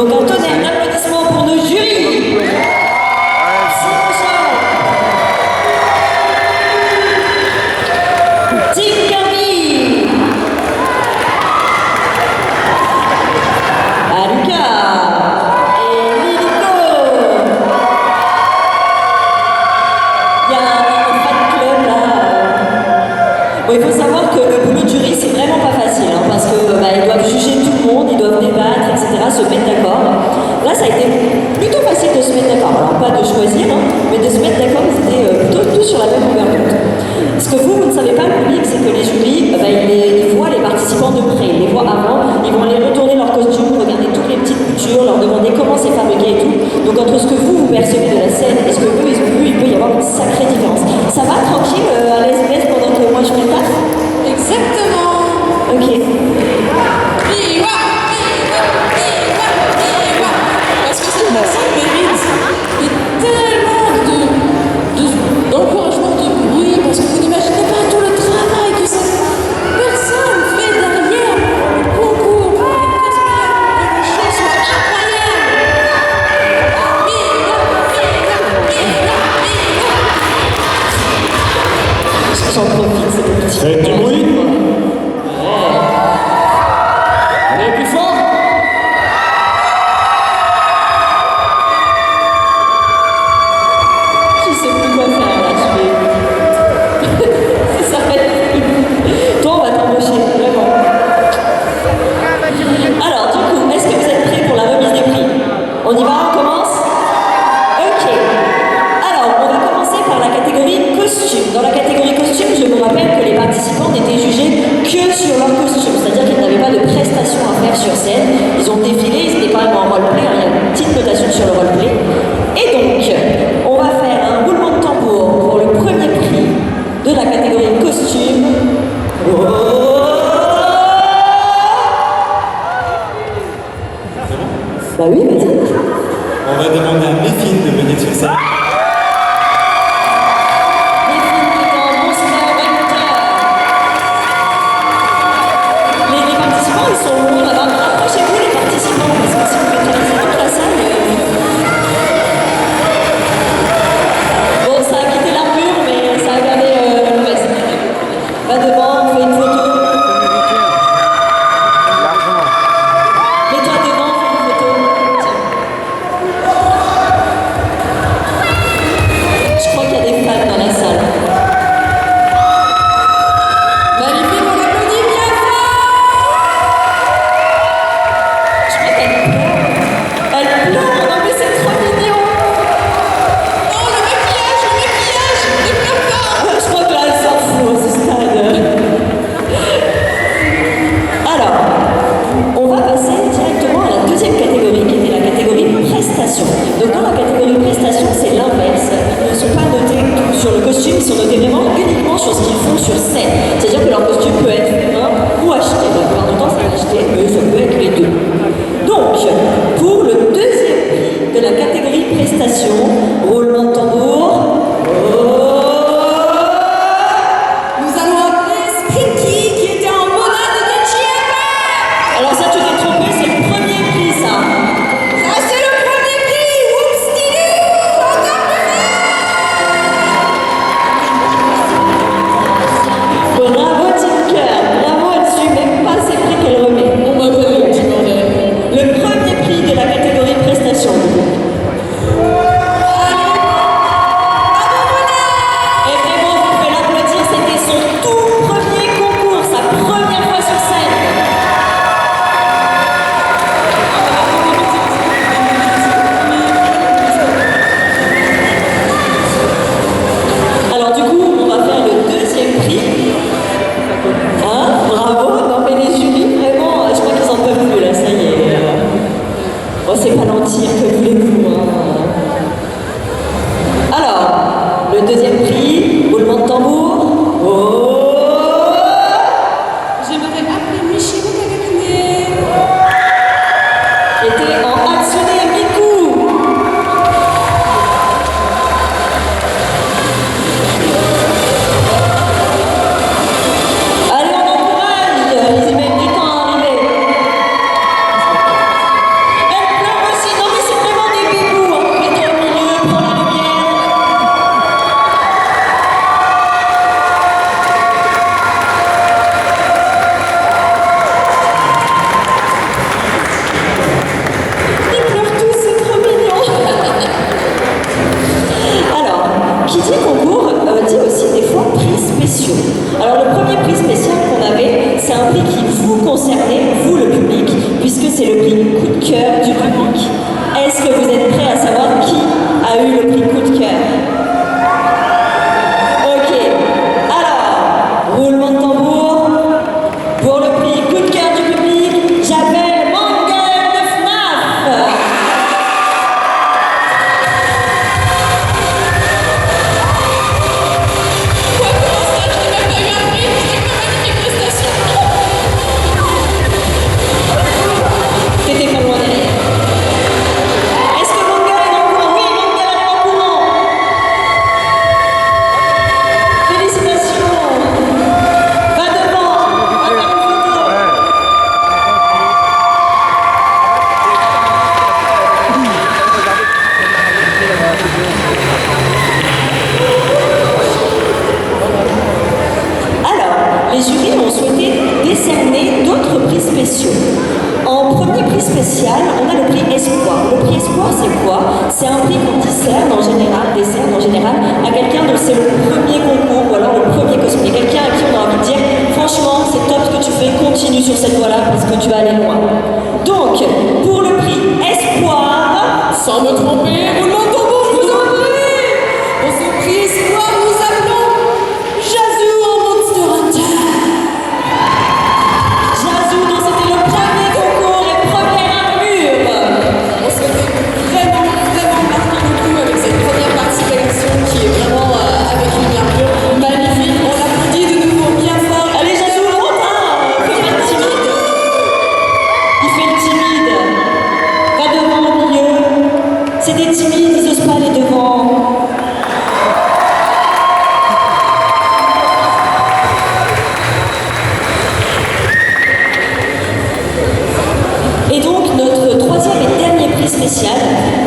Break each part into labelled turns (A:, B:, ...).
A: Donc un tonnerre d'applaudissements pour nos jurys. Tim Kirby, Aluka et Lilico. Il y a un fan club là. Bon, il faut savoir que le boulot de jury c'est vraiment pas facile hein, parce que ils doivent juger tout le monde, ils doivent débattre, etc., se mettre d'accord. Là ça a été plutôt facile de se mettre d'accord. Alors pas de choisir, hein, mais de se mettre d'accord, ils étaient plutôt tous sur la même longueur d'onde. Ce que vous ne savez pas, le public, c'est que les jurys, ils voient les participants de près, ils les voient avant, ils vont aller retourner leurs costumes, regarder toutes les petites coutures, leur demander comment c'est fabriqué et tout. Donc entre ce que vous percevez de la scène et ce que eux ils ont vu, il peut y avoir une sacrée différence. Ça va tranquille à la SBS pendant que moi je fais le taf?
B: Exactement.
A: Ok.
B: Parce que cette personne mérite tellement d'encouragement, de bruit, parce que vous n'imaginez pas tout le travail que cette personne fait derrière le concours, pour que les choses soient incroyables.
A: J'en profite, c'est le petit.
C: Faites du bruit. Allez, plus fort.
A: Je sais plus quoi faire là, ça va être plus. Toi, on va t'embaucher, vraiment. Alors, du coup, est-ce que vous êtes prêts pour la remise des prix? On y va, on commence? Ok. Alors, on va commencer par la catégorie costume. Dans la catégorie costume, je vous rappelle que les participants n'étaient jugés que sur leur costume, c'est-à-dire qu'ils n'avaient pas de prestations à faire sur scène. Ils ont défilé, ils étaient quand même en roleplay, hein, il y a une petite notation sur le roleplay. Et donc, on va faire un roulement de tambour pour le premier prix de la catégorie costume. Oh, bah oui, vas-y.
C: On va demander à Méfine de venir sur scène.
A: Les participants, ils sont loin là-bas. Rapprochez-vous les participants, parce que si vous faites toute la salle. Bon, ça a quitté l'armure, mais ça a gardé le reste. Va devant, on fait une photo. Mets-toi devant, fais une photo. Tiens. Je crois qu'il y a des fans dans la salle.
B: Magnifique, on applaudit bien fort.
A: Je crois qu'elle pleure. Elle pleure, non mais c'est trop mignon.
B: Non, le maquillage, ne pleure pas.
A: Je crois que là, elle s'en fout à ce stade. Alors, on va passer directement à la deuxième catégorie, qui était la catégorie prestation. Donc dans la catégorie prestation, c'est l'inverse. Ils ne sont pas notés sur le costume, ils sont notés vraiment uniquement sur ce qu'ils font sur scène. C'est-à-dire que leur costume peut être humain ou acheté. La plupart du temps, c'est acheté, mais ça peut être les deux. Donc, pour le deuxième prix de la catégorie prestation, roulement de tambour.
B: Nous allons appeler Spinky qui était en monade de Chiapas.
A: Alors ça, tu t'es trompé, c'est le premier prix, ça.
B: Ça, c'est le premier prix.
A: Bravo Tinker, bravo, elle ne suit même pas ses prix qu'elle remet.
B: On va voir le petit bordel.
A: Le premier prix de la catégorie prestation. Et vraiment, vous pouvez l'applaudir, c'était son tout premier concours, sa première fois sur scène. Alors du coup, on va faire le deuxième prix. Hein? Bravo. Non mais les jurys, vraiment, je crois qu'ils en peuvent plus là, ça y est. Oh, c'est pas mentir, que voulez-vous, hein? Alors, le deuxième prix, roulement de tambour. Oh!
B: J'aimerais appeler Michel qui a gagné.
A: Était en actionné Miku. Allez, on encourage. Ils y mettent du temps à arriver. Elle pleure C'est des timides, ils osent pas aller devant. Et donc, notre troisième et dernier prix spécial,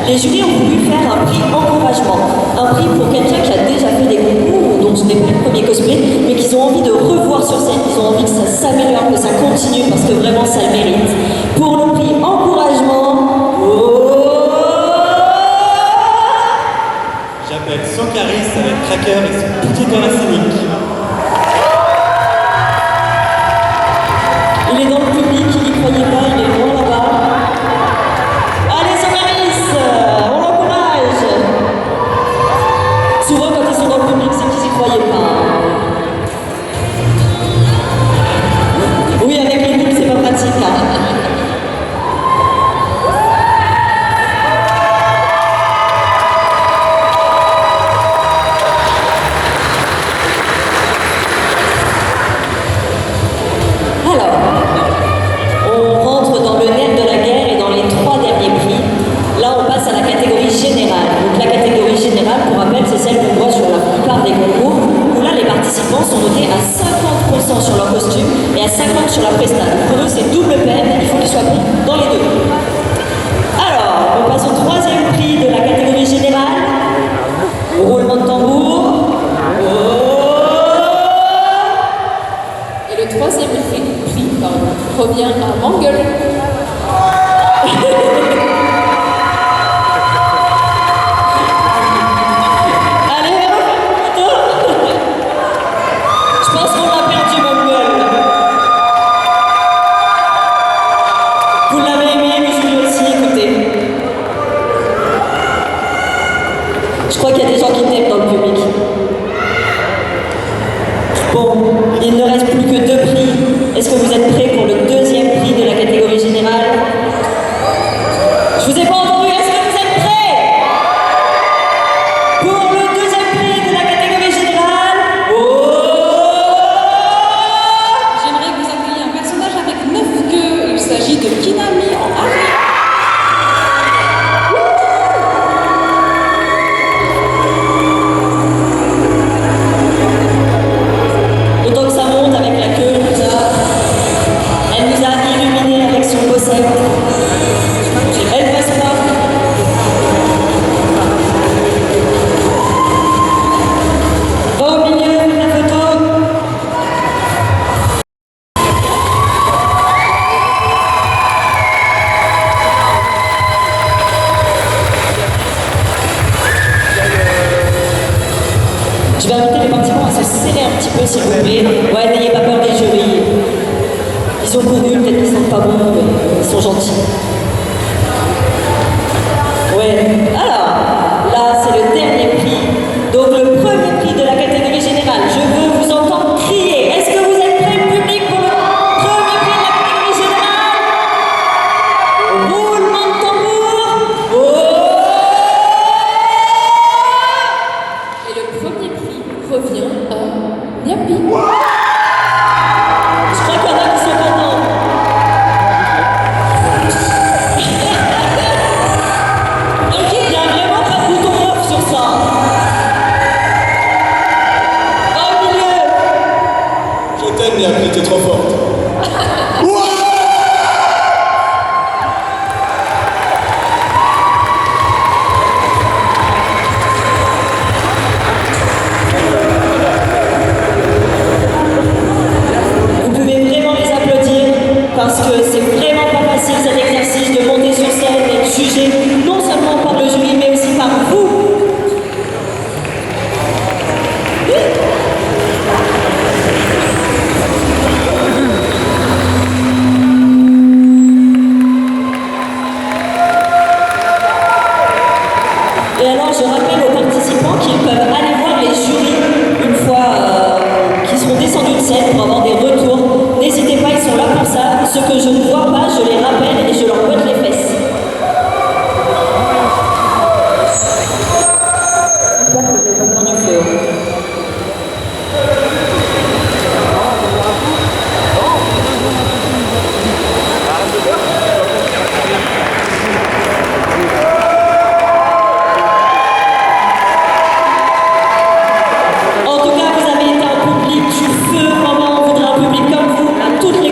A: les jurys ont voulu faire un prix encouragement. Un prix pour quelqu'un qui a déjà fait des concours, dont ce n'est pas le premier cosplay, mais qu'ils ont envie de revoir sur scène, qu'ils ont envie que ça s'améliore, que ça continue, parce que vraiment ça le mérite. Pour le prix encouragement,
C: J'appelle Sankaris avec Cracker et son petit dans la scénique.
A: il est dans le public, il n'y croyait pas, il est loin là-bas. Allez Sankaris, on l'encourage. Souvent quand ils sont dans le public, c'est qu'ils n'y croyaient pas. Oui, avec l'équipe, c'est pas pratique. Hein. Alors, on rentre dans le nerf de la guerre et dans les trois derniers prix. Là, on passe à la catégorie générale. Donc la catégorie générale, pour rappel, c'est celle qu'on voit sur la plupart des concours, où là, les participants sont notés à 50% sur leur costume et à 50% sur la presta. Donc pour eux, c'est double peine, il faut qu'ils soient bons dans les deux. Alors, on passe au troisième prix de la catégorie générale. Roulement de tambour.
B: Et le troisième prix revient à Mangle.
A: Allez, photo. Je pense qu'on l'a perdu, mon gueule. Vous l'avez aimé, mais je l'ai aussi écouté. Je crois qu'il y a des gens qui t'aiment dans le public. Bon, il ne reste plus que deux prix. Est-ce que vous êtes prêts pour le deuxième prix de la catégorie générale? Je vous ai pas entendu, est-ce que vous êtes prêts? Pour le deuxième prix de la catégorie générale,
B: J'aimerais que vous accueilliez un personnage avec 9 queues. Il s'agit de Kinami en arrière.
A: autant que ça monte avec la queue, comme ça. Elle nous a illuminés avec son beau set. Elle passe pas. Va au milieu, fais la photo. Je vais inviter les participants à se serrer un petit peu, s'il vous plaît. Ouais, n'ayez pas peur des jurys. Ils ont couru, peut-être qu'ils sont pas bons, mais ils sont gentils. Ouais. Alors, là, c'est le dernier prix. Donc, le premier prix de la catégorie générale. Je veux vous entendre crier. Est-ce que vous êtes prêts, le public, pour le premier prix de la catégorie générale? Roulement de tambour.
B: Et le premier prix revient à Niapi.
A: Je crois qu'il y en a qui sont contents. Ok, il n'y a vraiment pas de bouton off sur ça. Va au milieu.
C: Je t'aime, Niapi, t'es trop forte.
A: Vous pouvez vraiment les applaudir parce que c'est vraiment pas facile cet exercice de monter sur scène et de juger non seulement par le jury mais aussi par vous. Et alors je rappelle aux participants qu'ils peuvent aller voir les jurys une fois qu'ils seront descendus de scène pour avoir des retours. N'hésitez pas, ils sont là pour ça. Ce que je ne vois pas, je les rappelle